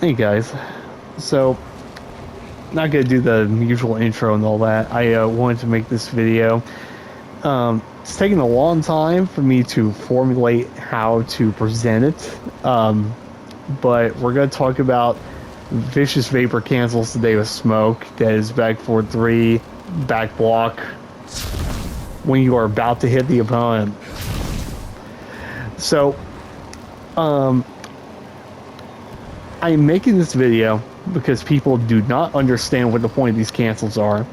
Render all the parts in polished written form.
Hey guys, so not gonna do the usual intro and all that. I wanted to make this video. It's taken a long time for me to formulate how to present it, but we're gonna talk about Vicious Vapor cancels today with Smoke. That is back forward 3, back block when you are about to hit the opponent. So, I'm making this video because people do not understand what the point of these cancels are,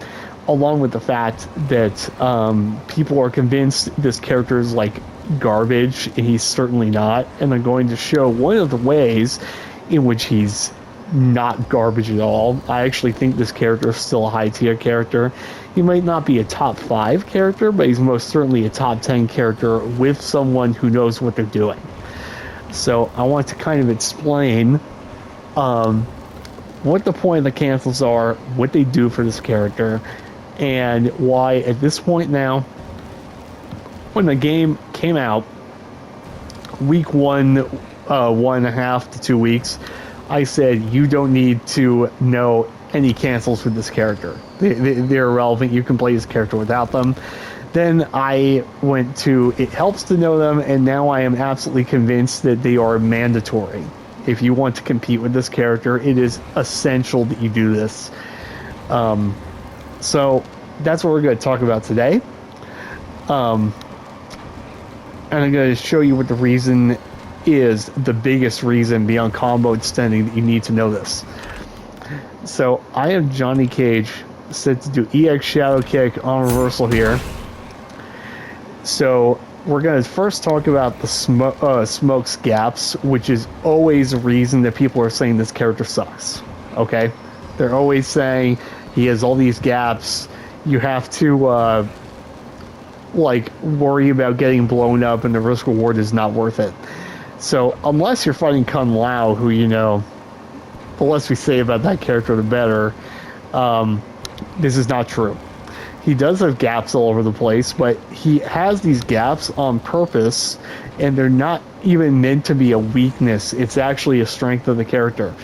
along with the fact that people are convinced this character is like garbage, and he's certainly not. And I'm going to show one of the ways in which he's not garbage at all. I actually think this character is still a high tier character. He might not be a top 5 character, but he's most certainly a top 10 character with someone who knows what they're doing. So I want to kind of explain what the point of the cancels are, what they do for this character, and why at this point now, when the game came out, week 1.5 to 2 weeks, I said you don't need to know any cancels for this character. They're irrelevant. You can play this character without them. Then I went to it helps to know them, and now I am absolutely convinced that they are mandatory. If you want to compete with this character, it is essential that you do this. So that's what we're going to talk about today. And I'm going to show you what the reason is, the biggest reason beyond combo extending that you need to know this. So I have Johnny Cage set to do EX Shadow Kick on reversal here. So we're going to first talk about the Smoke's gaps, which is always a reason that people are saying this character sucks. Okay? They're always saying he has all these gaps. You have to, worry about getting blown up, and the risk reward is not worth it. So, unless you're fighting Kung Lao, who, the less we say about that character, the better, this is not true. He does have gaps all over the place, but he has these gaps on purpose, and they're not even meant to be a weakness. It's actually a strength of the character.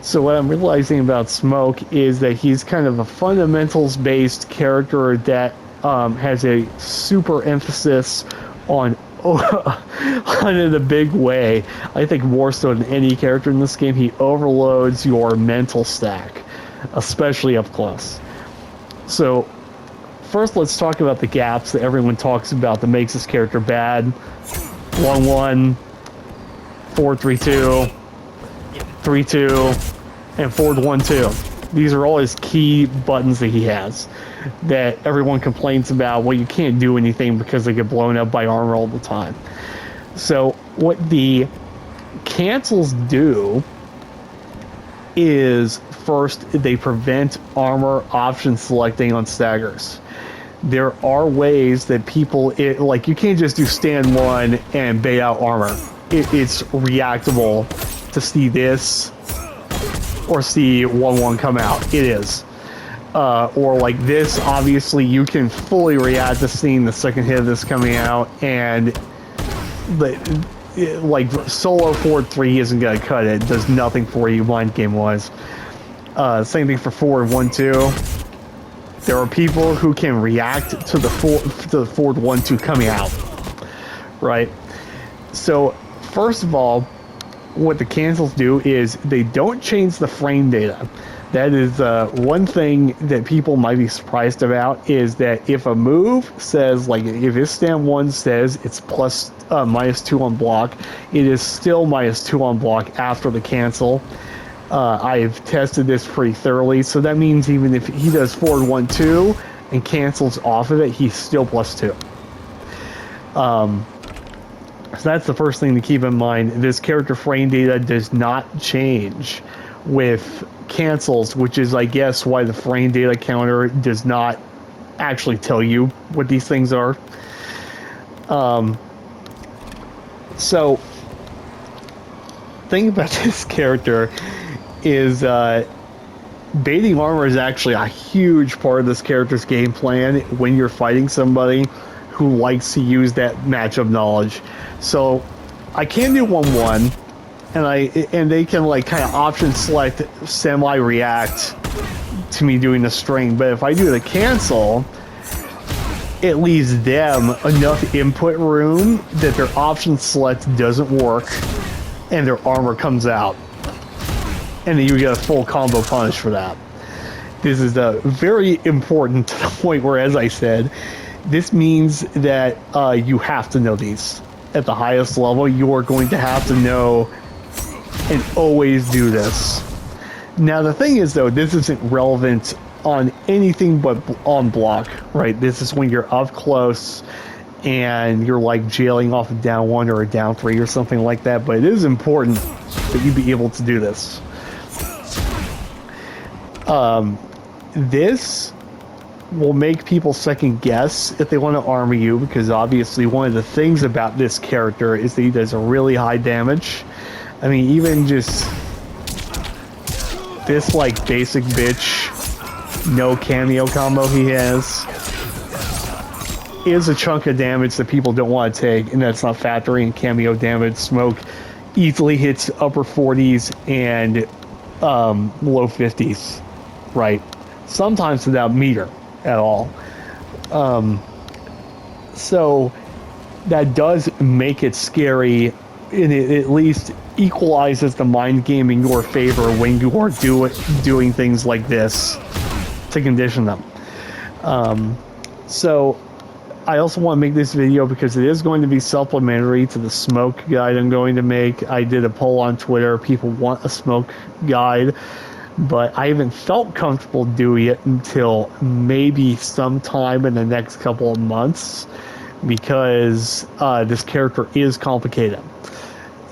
So what I'm realizing about Smoke is that he's kind of a fundamentals-based character that has a super emphasis on in a big way. I think more so than any character in this game, he overloads your mental stack, especially up close. So first, let's talk about the gaps that everyone talks about that makes this character bad. 1-1, 4-3-2, 3-2, and forward 1-2. These are all his key buttons that he has that everyone complains about. Well, you can't do anything because they get blown up by armor all the time. So what the cancels do is, first, they prevent armor option selecting on staggers. There are ways that people, you can't just do stand 1 and bait out armor. It's reactable to see this or see 1-1 come out. It is. Or like this, obviously you can fully react to seeing the second hit of this coming out, and solo forward 3 isn't going to cut it. It does nothing for you mind game wise. Same thing for forward 1-2. There are people who can react to the forward 1-2 coming out, right? So first of all, what the cancels do is they don't change the frame data. That is one thing that people might be surprised about, is that if a move says, if his stand 1 says it's -2 on block, it is still -2 on block after the cancel. I've tested this pretty thoroughly, so that means even if he does forward 1-2 and cancels off of it, he's still +2. So that's the first thing to keep in mind. This character frame data does not change with cancels, which is, I guess, why the frame data counter does not actually tell you what these things are. So, thing about this character is baiting armor is actually a huge part of this character's game plan when you're fighting somebody who likes to use that matchup knowledge. So I can do 1-1, and they can like kind of option select semi-react to me doing the string. But if I do the cancel, it leaves them enough input room that their option select doesn't work and their armor comes out. And then you get a full combo punish for that. This is very important to the point where, as I said, this means that you have to know these. At the highest level, you are going to have to know and always do this. Now, the thing is, though, this isn't relevant on anything but on block, right? This is when you're up close and you're like jailing off a down 1 or a down 3 or something like that, but it is important that you be able to do this. This will make people second guess if they want to armor you, because obviously one of the things about this character is that he does a really high damage. I mean, even just this like basic bitch no cameo combo he has is a chunk of damage that people don't want to take, and that's not factoring cameo damage. Smoke easily hits upper 40s and low 50s, right? Sometimes without meter at all. So that does make it scary, and it at least equalizes the mind game in your favor when you are doing things like this to condition them. So I also want to make this video because it is going to be supplementary to the smoke guide I'm going to make. I did a poll on Twitter. People want a smoke guide, but I haven't felt comfortable doing it until maybe sometime in the next couple of months, because this character is complicated.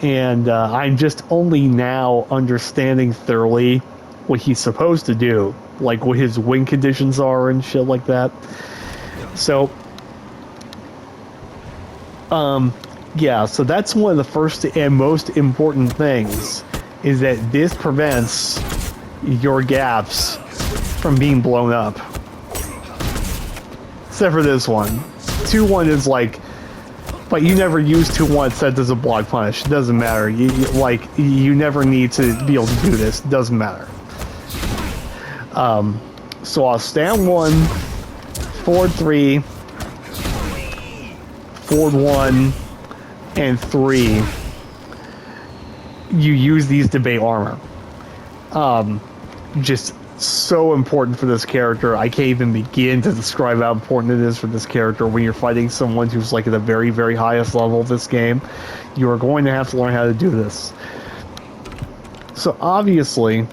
And I'm just only now understanding thoroughly what he's supposed to do, like what his win conditions are and shit like that. So, yeah, so that's one of the first and most important things, is that this prevents your gaps from being blown up. Except for this one. 2-1 is like, but you never use 2-1 set as a block punish. It doesn't matter. You never need to be able to do this. It doesn't matter. So I'll stand 1, forward 3, forward 1, and 3. You use these to bait armor. Just so important for this character. I can't even begin to describe how important it is for this character when you're fighting someone who's like at the very, very highest level of this game. You are going to have to learn how to do this. So obviously,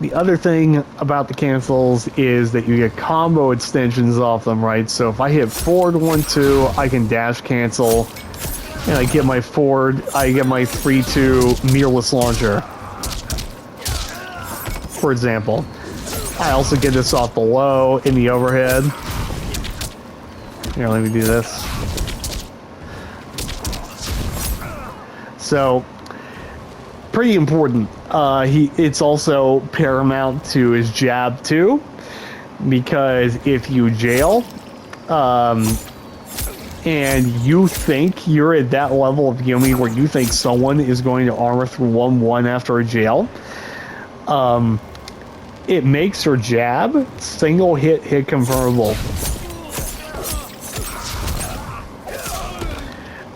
the other thing about the cancels is that you get combo extensions off them, right? So if I hit forward 1-2, I can dash cancel, and I get my 3-2 mirrorless launcher, for example. I also get this off the low in the overhead. Here, let me do this. So, pretty important. It's also paramount to his jab too, because if you jail, and you think you're at that level of Yumi where you think someone is going to armor through 1-1 after a jail, it makes your jab single hit confirmable.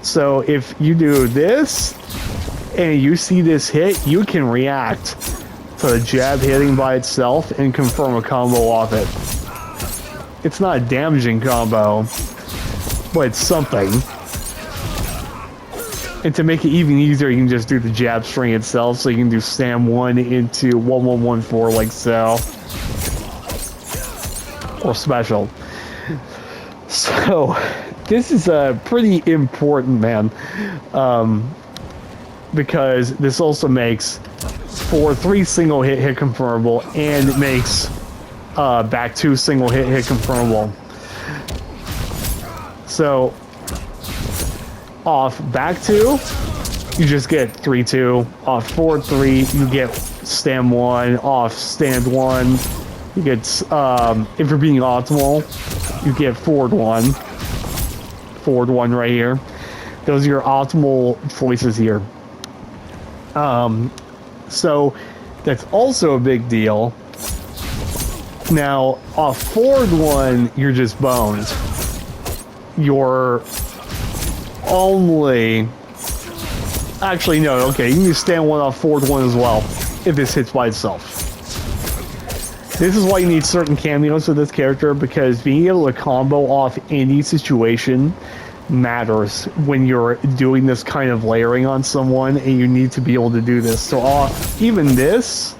So if you do this and you see this hit, you can react to the jab hitting by itself and confirm a combo off it. It's not a damaging combo, but it's something. And to make it even easier, you can just do the jab string itself, so you can do Sam 1 into 1-1-1-4 like so. Or special. So, this is pretty important, man. Because this also makes 4-3 single hit confirmable, and it makes back 2 single hit confirmable. So, off back 2, you just get 3-2. Off forward 3, you get stand 1. Off stand 1, you get, if you're being optimal, you get forward 1. Forward 1 right here. Those are your optimal choices here. So that's also a big deal. Now, a forward one, you're just boned. You're only... Actually, no, okay, you can just stand one off forward one as well, if this hits by itself. This is why you need certain cameos with this character, because being able to combo off any situation matters when you're doing this kind of layering on someone, and you need to be able to do this. So off even this,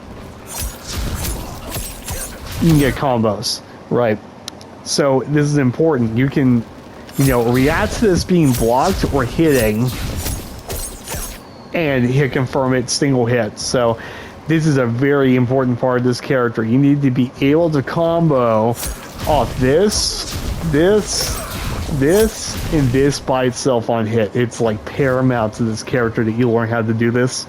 you can get combos, right? So this is important. You can, react to this being blocked or hitting, and hit confirm it single hit. So this is a very important part of this character. You need to be able to combo off this, and this by itself on hit. It's like paramount to this character that you learn how to do this.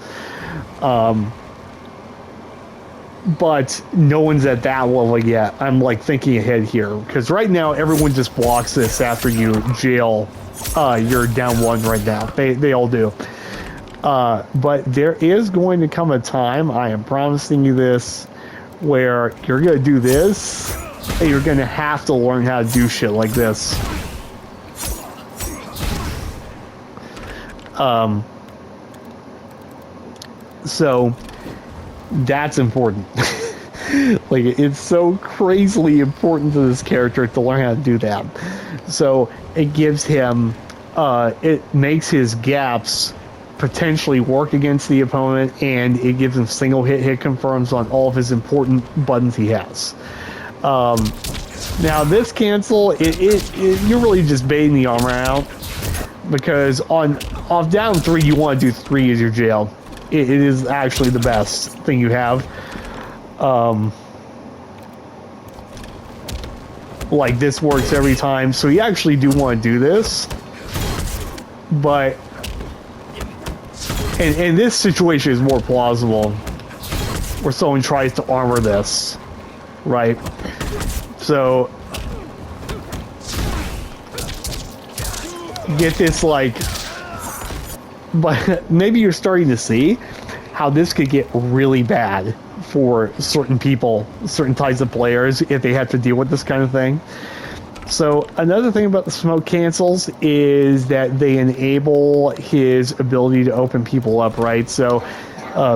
But no one's at that level yet. I'm like thinking ahead here, because right now everyone just blocks this after you jail. You're down one right now. They all do. But there is going to come a time, I am promising you this, where you're going to do this, and you're going to have to learn how to do shit like this. So that's important. Like, it's so crazily important to this character to learn how to do that. So it gives him, it makes his gaps potentially work against the opponent, and it gives him single hit confirms on all of his important buttons he has. Now this cancel, you're really just baiting the armor out, because off down 3 you want to do 3 as your jail. It is actually the best thing you have. Like, this works every time, so you actually do want to do this, but and this situation is more plausible, where someone tries to armor this, right? So get this, like, but maybe you're starting to see how this could get really bad for certain people, certain types of players, if they have to deal with this kind of thing. So another thing about the smoke cancels is that they enable his ability to open people up, right? So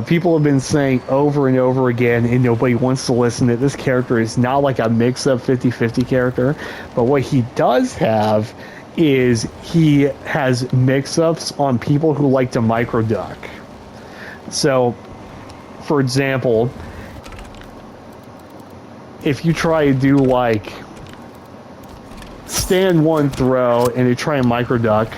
people have been saying over and over again, and nobody wants to listen, that this character is not like a mix-up 50-50 character, but what he does have is he has mix-ups on people who like to micro-duck. So, for example, if you try to do, like, stand one throw and you try and micro-duck,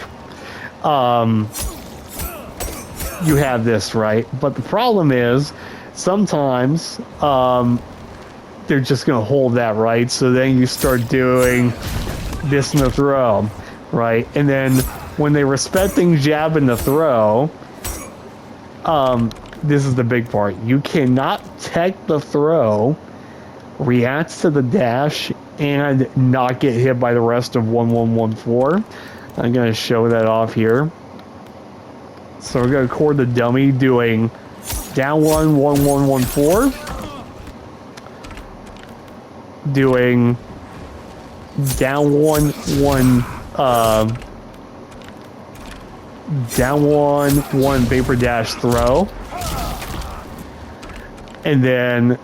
you have this, right? But the problem is, sometimes they're just going to hold that, right? So then you start doing this in the throw, right? And then when they respecting jab in the throw, this is the big part. You cannot tech the throw, react to the dash, and not get hit by the rest of 1114. I'm going to show that off here. So we're going to record the dummy doing down 1114, doing down down 1 vapor dash throw, and then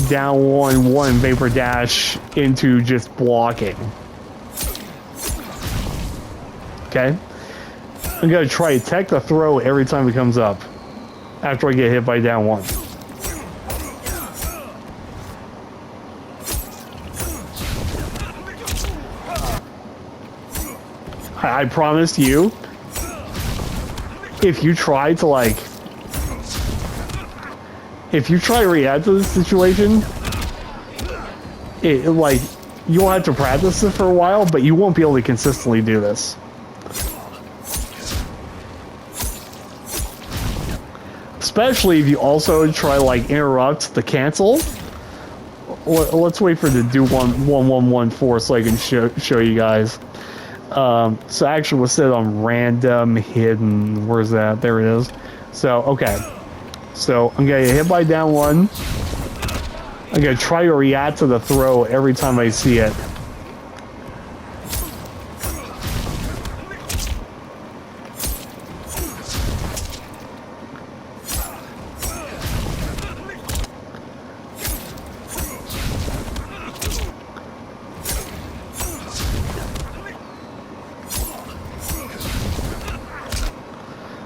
down 1 vapor dash into just blocking. Okay, I'm gonna try to tech the throw every time it comes up after I get hit by down 1. I promise you, if you try to, like, if you try to react to this situation, like, you'll have to practice it for a while, but you won't be able to consistently do this. Especially if you also try, like, interrupt the cancel. Let's wait for the do 1114 so I can show you guys. So actually we'll set it on random, hidden. Where's that? There it is. So, okay. So I'm going to get hit by down one. I'm going to try to react to the throw every time I see it.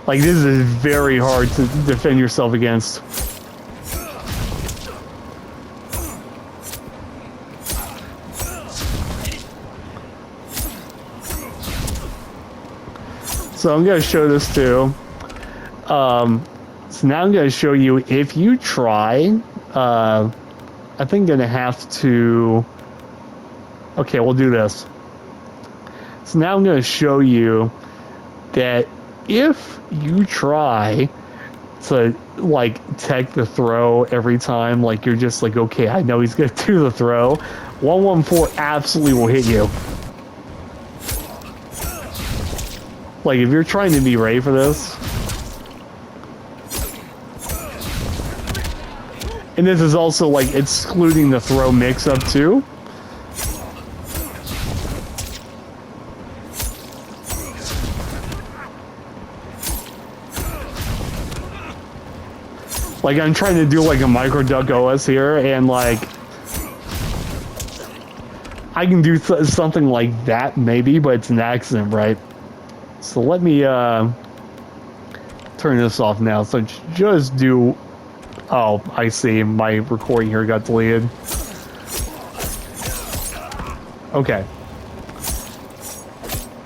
Like, this is very hard to defend yourself against. So I'm going to show this too. So now I'm going to show you, if you try, I think I'm going to have to... Okay, we'll do this. So now I'm going to show you that if you try to, like, tech the throw every time, like, you're just like, okay, I know he's going to do the throw, 114 absolutely will hit you. Like, if you're trying to be ready for this. And this is also, like, excluding the throw mix-up, too. Like, I'm trying to do, like, a micro duck OS here, and, like, I can do something like that, maybe, but it's an accident, right? So let me, turn this off now. So just do... Oh, I see. My recording here got deleted. Okay.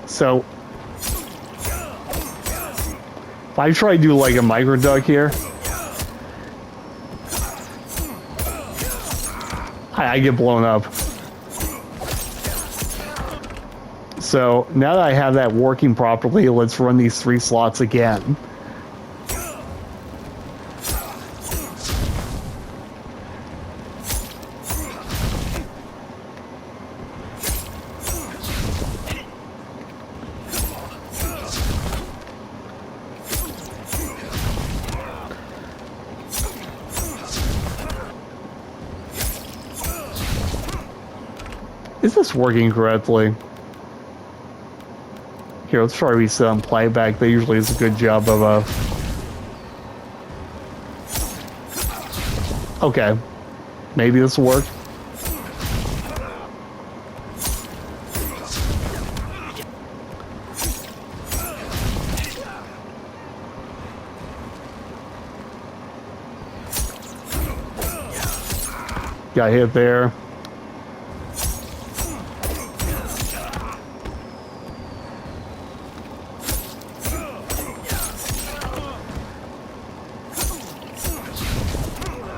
So... if I try to do, like, a micro duck here... I get blown up. So now that I have that working properly, let's run these 3 slots again. Is this working correctly? Here, let's try reset on playback. That usually is a good job of Okay. Maybe this will work. Got hit there.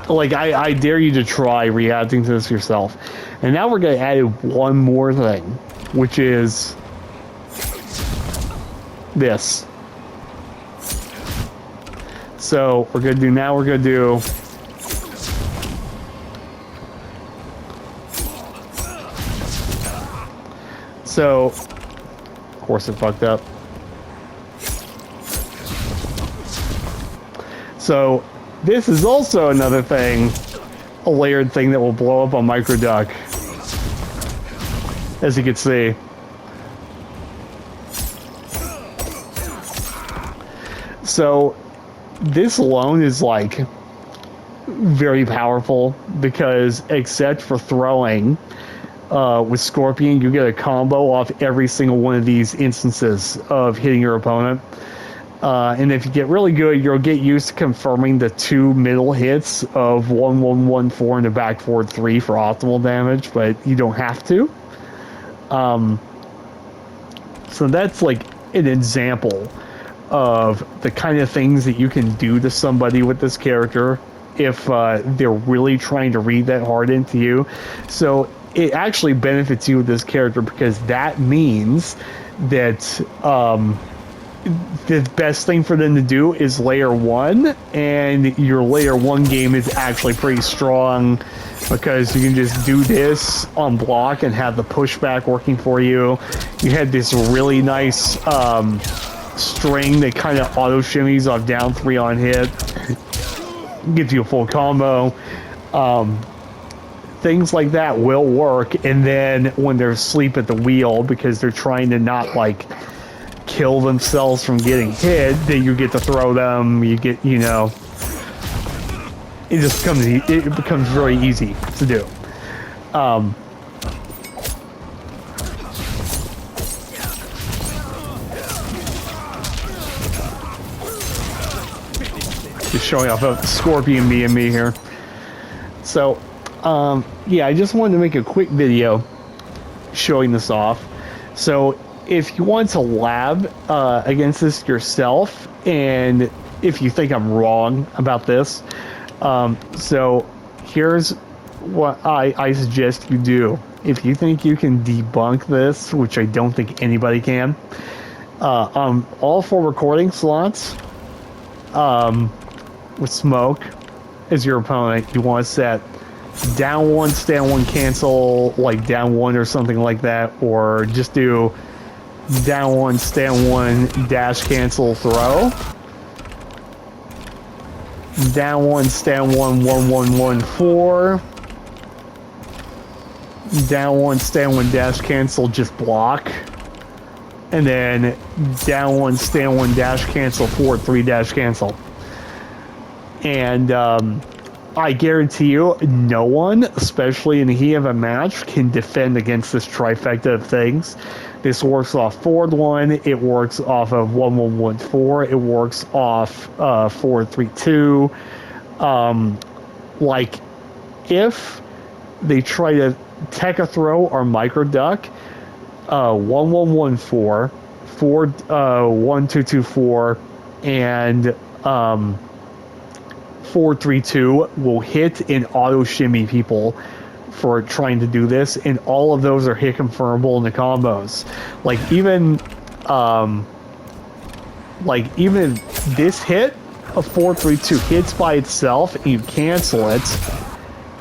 Like, I dare you to try reacting to this yourself. And now we're going to add one more thing, which is this. So we're going to do, now we're going to do... So, of course it fucked up. So, this is also another thing, a layered thing that will blow up on MicroDuck, as you can see. So, this alone is, like, very powerful, because except for throwing, with Scorpion, you get a combo off every single one of these instances of hitting your opponent. And if you get really good, you'll get used to confirming the 2 middle hits of 1-1-1-4 and the back forward 3 for optimal damage, but you don't have to. So that's like an example of the kind of things that you can do to somebody with this character if they're really trying to read that hard into you. So it actually benefits you with this character, because that means that... the best thing for them to do is layer 1, and your layer 1 game is actually pretty strong because you can just do this on block and have the pushback working for you. You had this really nice string that kind of auto shimmies off down 3 on hit, gives you a full combo. Things like that will work, and then when they're asleep at the wheel because they're trying to not like kill themselves from getting hit, then you get to throw them. You get, you know, it just becomes very easy to do. Just showing off a Scorpion being me here. So, yeah, I just wanted to make a quick video showing this off. So, if you want to lab against this yourself, and if you think I'm wrong about this, so here's what I suggest you do. If you think you can debunk this, which I don't think anybody can, on all 4 recording slots, with Smoke as your opponent, you want to set down 1, stand 1, cancel, like down 1 or something like that, or just do down 1, stand 1, dash, cancel, throw. Down 1, stand 1, 1, 1, 1, 4. Down 1, stand 1, dash, cancel, just block. And then down 1, stand 1, dash, cancel, 4, 3, dash, cancel. And I guarantee you, no one, especially in the heat of a match, can defend against this trifecta of things. This works off forward 1, it works off of 1, 1, 1, 4, it works off 4, 3, 2. Like, if they try to tech a throw or micro duck, 1, 1, 1, 4, 4, 1, 2, 2, 4, and 4, 3, 2 will hit and auto shimmy people for trying to do this, and all of those are hit confirmable in the combos. Even this hit, a 4, 3, 2 hits by itself and you cancel it,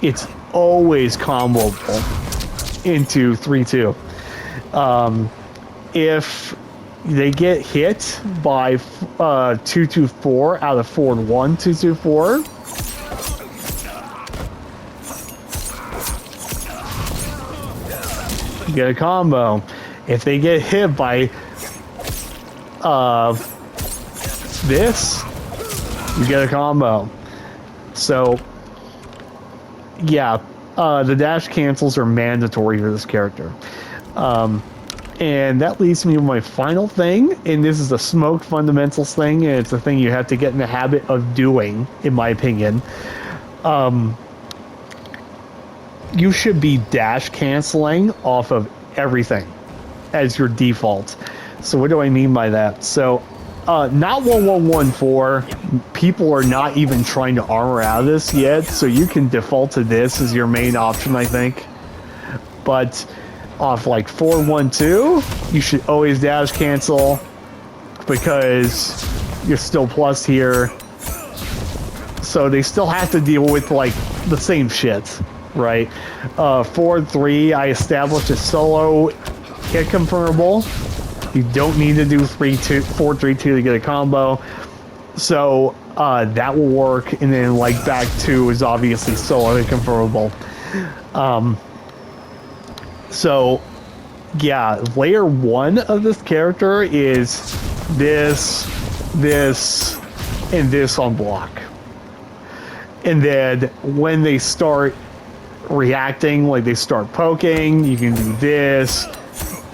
it's always comboable into 3, 2. If they get hit by 2, 2, 4 out of forward 1, 2, 2, 4, you get a combo. If they get hit by this, you get a combo. So, yeah, the dash cancels are mandatory for this character. And that leads me to my final thing, and this is a Smoke fundamentals thing, and it's a thing you have to get in the habit of doing, in my opinion. You should be dash canceling off of everything as your default. So what do I mean by that? So not 1114, people are not even trying to armor out of this yet, so you can default to this as your main option, I think. But off like 412, you should always dash cancel because you're still plus here. So they still have to deal with like the same shit, right? 4-3, I established a solo hit confirmable. You don't need to do 4-3-2 to get a combo. So that will work. And then like back 2 is obviously solo hit confirmable. So yeah, layer 1 of this character is this, and this on block. And then when they start reacting, like they start poking, you can do this,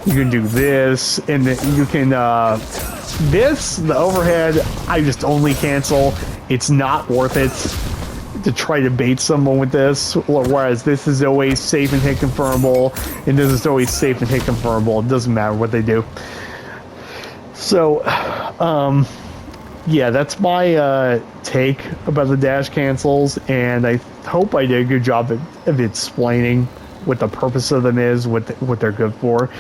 you can do this, and then you can, the overhead, I just only cancel. It's not worth it to try to bait someone with this, whereas this is always safe and hit confirmable, and this is always safe and hit confirmable. It doesn't matter what they do. So, yeah, that's my take about the dash cancels, and I hope I did a good job of explaining what the purpose of them is, what they're good for.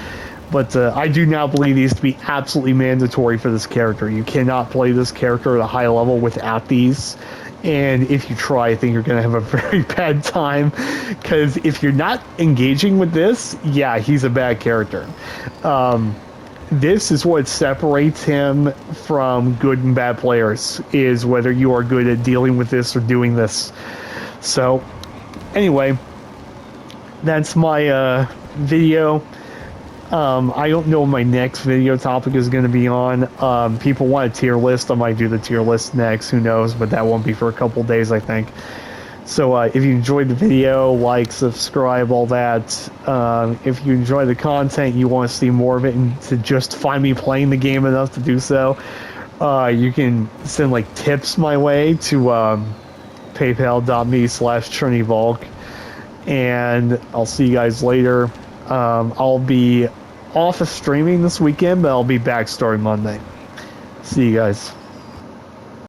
But I do now believe these to be absolutely mandatory for this character. You cannot play this character at a high level without these. And if you try, I think you're going to have a very bad time. Because if you're not engaging with this, yeah, he's a bad character. This is what separates him from good and bad players, is whether you are good at dealing with this or doing this. So, anyway, that's my video. I don't know what my next video topic is going to be on. People want a tier list. I might do the tier list next. Who knows? But that won't be for a couple days, I think. So if you enjoyed the video, like, subscribe, all that. If you enjoy the content, you want to see more of it, and to just find me playing the game enough to do so, you can send like tips my way to paypal.me/TriniVolk. And I'll see you guys later. I'll be off of streaming this weekend, but I'll be back starting Monday. See you guys.